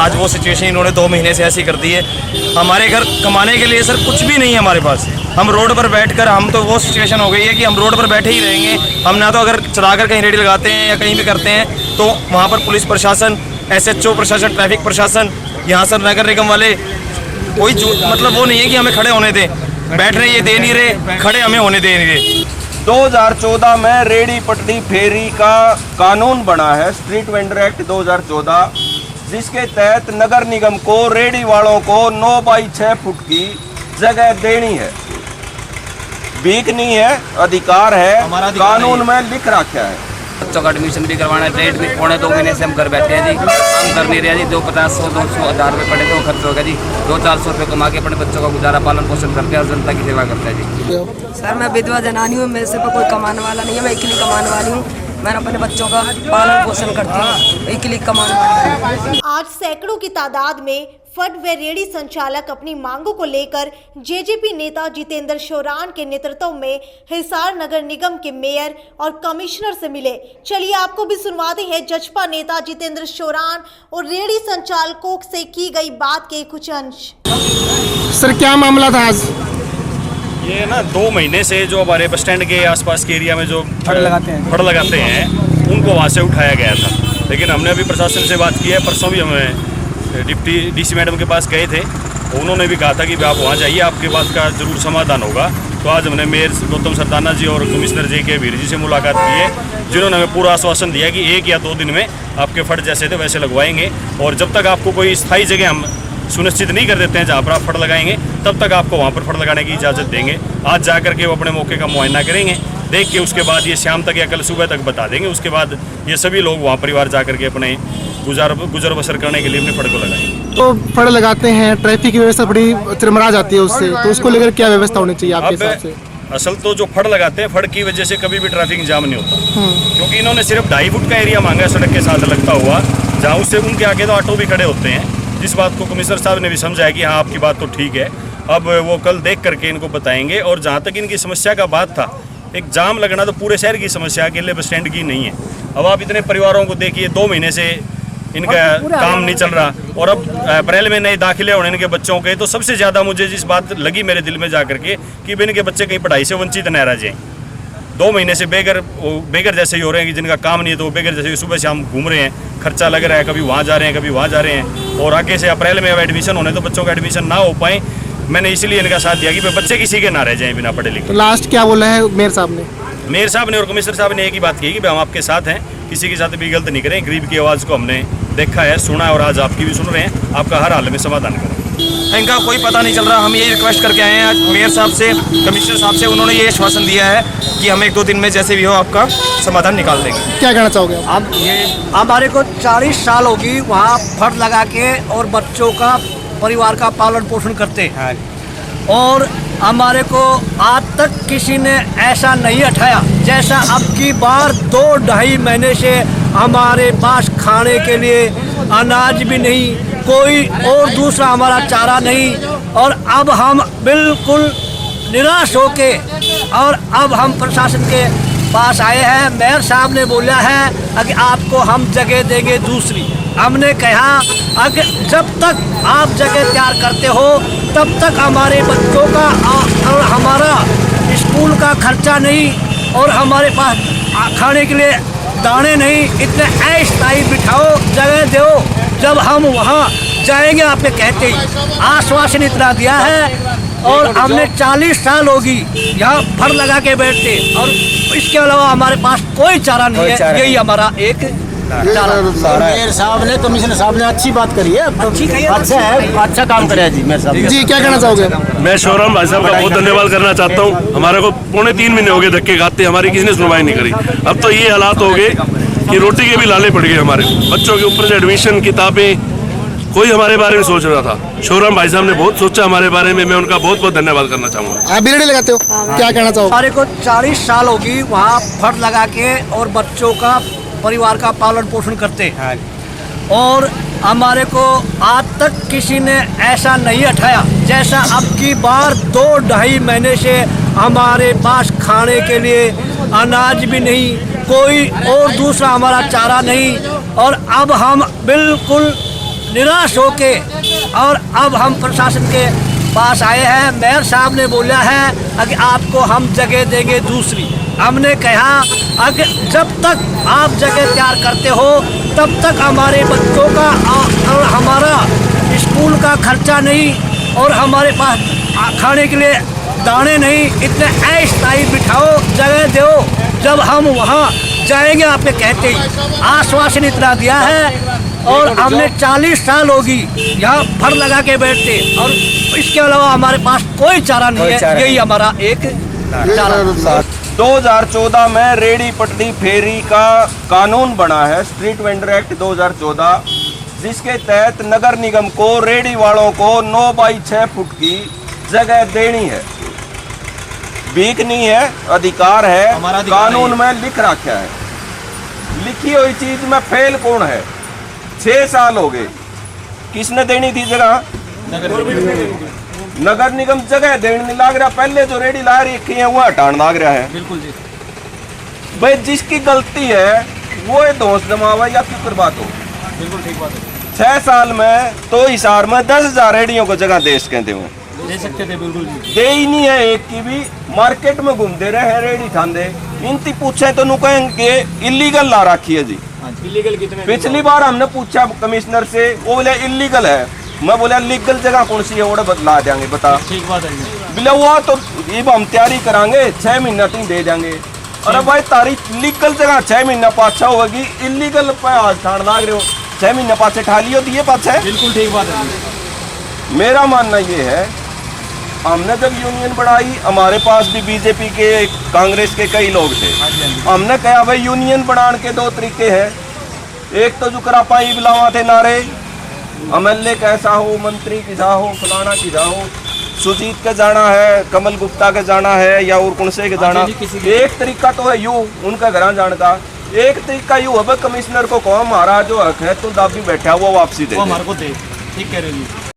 आज वो सिचुएशन इन्होंने 2 महीने से ऐसी कर दी है। हमारे घर कमाने के लिए सर कुछ भी नहीं है हमारे पास। हम रोड पर बैठकर, हम तो वो सिचुएशन हो गई है कि हम रोड पर बैठे ही रहेंगे। हम ना तो अगर चलाकर कहीं रेडी लगाते हैं या कहीं भी करते हैं तो वहाँ पर पुलिस प्रशासन, SHO प्रशासन, ट्रैफिक प्रशासन, यहाँ सर नगर निगम वाले कोई मतलब वो नहीं है कि हमें खड़े होने दें। बैठ रहे ये दे नहीं रहे, खड़े हमें होने दे नहीं रहे। 2014 में रेडी पटरी फेरी का कानून बना है, स्ट्रीट वेंडर एक्ट 2014, जिसके तहत नगर निगम को रेडी वालों को 9 बाई 6 फुट की जगह देनी है। भीख नहीं है, अधिकार है, कानून में लिख रखा है। बच्चों का एडमिशन भी करवाना है। 1.5 महीने से हम घर बैठे हैं जी, हम कर नहीं रहे जी। 250, 100, 200, 1000 रुपये पड़े तो खर्च हो गया जी। 200-400 रुपये कमा के अपने बच्चों का गुजारा पालन पोषण करते हैं और जनता की सेवा करते हैं जी। सर मैं विधवा जनानी हूँ, मेरे से कोई कमाने वाला नहीं है, मैं अकेली कमाने वाली हूँ। मैं अपने बच्चों का पालन पोषण करती हूँ, अकेली कमाने वाली हूँ। आज सैकड़ों की तादाद में फड व रेडी संचालक अपनी मांगों को लेकर जेजेपी नेता जितेंद्र शोरान के नेतृत्व में हिसार नगर निगम के मेयर और कमिश्नर से मिले। चलिए आपको भी सुनवाते हैं जजपा नेता जितेंद्र शोरान और रेडी संचालकों से की गई बात के कुछ अंश। सर क्या मामला था आज? ये ना 2 महीने से जो हमारे बस स्टैंड के आसपास के एरिया में जो फड़ लगाते हैं उनको वहाँ से उठाया गया था। लेकिन हमने अभी प्रशासन से बात की है। परसों भी हमें डिप्टी DC मैडम के पास गए थे, उन्होंने भी कहा था कि आप वहाँ जाइए, आपके बात का जरूर समाधान होगा। तो आज हमने मेयर गौतम सरदाना जी और कमिश्नर JK वीर जी से मुलाकात की है, जिन्होंने हमें पूरा आश्वासन दिया कि 1 या 2 दिन में आपके फड़ जैसे थे वैसे लगवाएंगे। और जब तक आपको कोई स्थायी जगह हम सुनिश्चित नहीं कर देते हैं जहाँ पर आप फड़ लगाएंगे, तब तक आपको वहाँ पर फड़ लगाने की इजाज़त देंगे। आज जा करके वो अपने मौके का मुआयना करेंगे, देख के उसके बाद ये शाम तक या कल सुबह तक बता देंगे। उसके बाद ये सभी लोग वहाँ परिवार जा करके अपने गुजर बसर करने के लिए अपने फड़ को लगाएंगे। तो फड़ लगाते हैं, ट्रैफिक की व्यवस्था बड़ी चरमरा जाती है उससे, तो उसको लेकर क्या व्यवस्था होनी चाहिए आपके हिसाब से? असल तो जो फड़ लगाते हैं, फड़ की वजह से कभी भी ट्रैफिक जाम नहीं होता, क्योंकि इन्होंने सिर्फ 2.5 फुट का एरिया मांगा है सड़क के साथ लगता हुआ, जहाँ उससे उनके आगे तो ऑटो भी खड़े होते हैं। जिस बात को कमिश्नर साहब ने भी समझा है कि हाँ आपकी बात तो ठीक है, अब वो कल देख करके इनको बताएंगे। और जहाँ तक इनकी समस्या का बात था, एक जाम लगना तो पूरे शहर की समस्या, अकेले बस स्टैंड की नहीं है। अब आप इतने परिवारों को देखिए, 2 महीने से इनका काम नहीं चल रहा, और अब अप्रैल में नए दाखिले होने इनके बच्चों के। तो सबसे ज़्यादा मुझे जिस बात लगी मेरे दिल में जा करके कि इनके बच्चे कहीं पढ़ाई से वंचित न रह जाएं। 2 महीने से बेघर जैसे ही हो रहे हैं कि जिनका काम नहीं है तो वो बेघर जैसे सुबह शाम घूम रहे हैं, खर्चा लग रहा है, कभी वहाँ जा रहे हैं, कभी वहाँ जा रहे हैं। और आगे से अप्रैल में अब एडमिशन होने तो बच्चों का एडमिशन ना हो पाए, मैंने इसलिए इनका साथ दिया कि बच्चे किसी के ना रह जाएं बिना पढ़े लिखे। तो लास्ट क्या बोला है मेयर साहब ने? मेयर साहब ने और कमिश्नर साहब ने एक ही बात कही कि हम आपके साथ हैं, किसी के साथ भी गलत नहीं करें। गरीब की आवाज़ को हमने देखा है, सुना है, और आज आपकी भी सुन रहे हैं। आपका हर हाल में समाधान करें। इनका कोई पता नहीं चल रहा। हम ये रिक्वेस्ट करके आए हैं आज मेयर साहब से, कमिश्नर साहब से। उन्होंने ये आश्वासन दिया है कि हम 1-2 दिन में जैसे भी हो आपका समाधान निकाल देंगे। क्या कहना चाहोगे? हम ये हमारे को 40 साल होगी वहाँ फड़ लगा के और बच्चों का परिवार का पालन पोषण करते हैं, और हमारे को आज तक किसी ने ऐसा नहीं उठाया जैसा अब की बार 2-2.5 महीने से हमारे पास खाने के लिए अनाज भी नहीं, कोई और दूसरा हमारा चारा नहीं। और अब हम बिल्कुल निराश होके और अब हम प्रशासन के पास आए हैं। मेयर साहब ने बोला है कि आपको हम जगह देंगे दूसरी। हमने कहा अगर जब तक आप जगह तैयार करते हो तब तक हमारे बच्चों का और हमारा स्कूल का खर्चा नहीं, और हमारे पास खाने के लिए दाने नहीं। इतने अस्थायी बिठाओ, जगह दो, जब हम वहाँ जाएंगे आपके कहते ही आश्वासन इतना दिया है। और हमने 40 साल होगी यहाँ फड़ लगा के बैठते, और इसके अलावा हमारे पास कोई चारा नहीं है। यही हमारा एक मेयर साहब ने, कमिश्नर साहब ने अच्छी बात करी है, अच्छा है, अच्छा काम करे जी मेयर साहब। जी क्या कहना चाहोगे? मैं शोराम भाई साहब का बहुत धन्यवाद करना चाहता हूँ। हमारे को 3.25 महीने हो गए धक्के खाते, हमारी किसी ने सुनवाई नहीं करी। अब तो ये हालात हो गए कि रोटी के भी लाले पड़ गए हमारे बच्चों के ऊपर से। एडमिशन, किताबें, कोई हमारे बारे में सोच रहा था। शोराम भाई साहब ने बहुत सोचा हमारे बारे में, मैं उनका बहुत बहुत धन्यवाद करना चाहूँगा। आप भी रेडी लगाते हो, क्या कहना चाहोगे? हमारे को 40 साल होगी वहाँ फड़ लगा के और बच्चों का परिवार का पालन पोषण करते हैं, और हमारे को आज तक किसी ने ऐसा नहीं उठाया जैसा अब की बार 2-2.5 महीने से हमारे पास खाने के लिए अनाज भी नहीं, कोई और दूसरा हमारा चारा नहीं। और अब हम बिल्कुल निराश होके और अब हम प्रशासन के पास आए हैं। मेयर साहब ने बोला है कि आपको हम जगह देंगे दूसरी। हमने कहा अगर जब तक आप जगह तैयार करते हो तब तक हमारे बच्चों का और हमारा स्कूल का खर्चा नहीं और हमारे पास खाने के लिए दाने नहीं, इतने अस्थायी बिठाओ, जगह दो। जब हम वहाँ जाएंगे आपके कहते ही आश्वासन इतना दिया है और हमने 40 साल होगी यहाँ फड़ लगा के बैठते और इसके अलावा हमारे पास कोई चारा नहीं है। यही हमारा एक चारा। 2014 में रेडी पटरी फेरी का कानून बना है, स्ट्रीट वेंडर एक्ट 2014, जिसके तहत नगर निगम को रेडी वालों को 9 बाई 6 फुट की जगह देनी है। भीख नहीं है, अधिकार है, कानून में लिख रखा है। लिखी हुई चीज में फेल कौन है? 6 साल हो गए, किसने देनी थी जगह? नगर निगम जगह देने नहीं लाग रहा। पहले जो रेडी ला रही है वो हटान लाग रहा है। बिल्कुल जी भाई, जिसकी गलती है वो दोष जमावा या फिक्र बात हो। बिल्कुल ठीक बात है। 6 साल में तो हिसार में 10,000 रेडियों को जगह दे सकते हुए दे सकते थे। बिल्कुल जी दे ही नहीं है, एक की भी। मार्केट में घूमते रहे हैं रेडी थांदे, इनती पूछे तो नु कहेंगे इलीगल ला रखी है जी। इलीगल कितने? पिछली बार हमने पूछा कमिश्नर से, वो बोले इलीगल है। मैं बोला लीगल जगह कौन सी है, वो बदला देंगे, बता। ठीक बात है। बोले वो तो ये हम तैयारी करांगे, 6 महीना तीन दे देंगे। अरे भाई, तारीख लीगल जगह 6 महीना पाछा होगी, इलीगल पे आज ठाण लाग रहे हो। 6 महीना पाछे ठाली होती है पाछे। बिल्कुल ठीक बात है। मेरा मानना ये है, हमने जब यूनियन बढ़ाई, हमारे पास भी बीजेपी के, कांग्रेस के कई लोग थे। हमने कहा भाई यूनियन बढ़ाने के 2 तरीके हैं। एक तो जो करापाई बुलावा थे नारे, एमएलए कैसा हो, मंत्री किसा हो, फलाना किसा हो, सुजीत के जाना है, कमल गुप्ता के जाना है या और कौन से के जाना। एक तरीका तो है यू उनका घर जाने का, एक तरीका यू है कमिश्नर को कहो हमारा जो हक है तो दाबी बैठा वो वापसी दे। हमारे को दे। ठीक कह रहे हैं।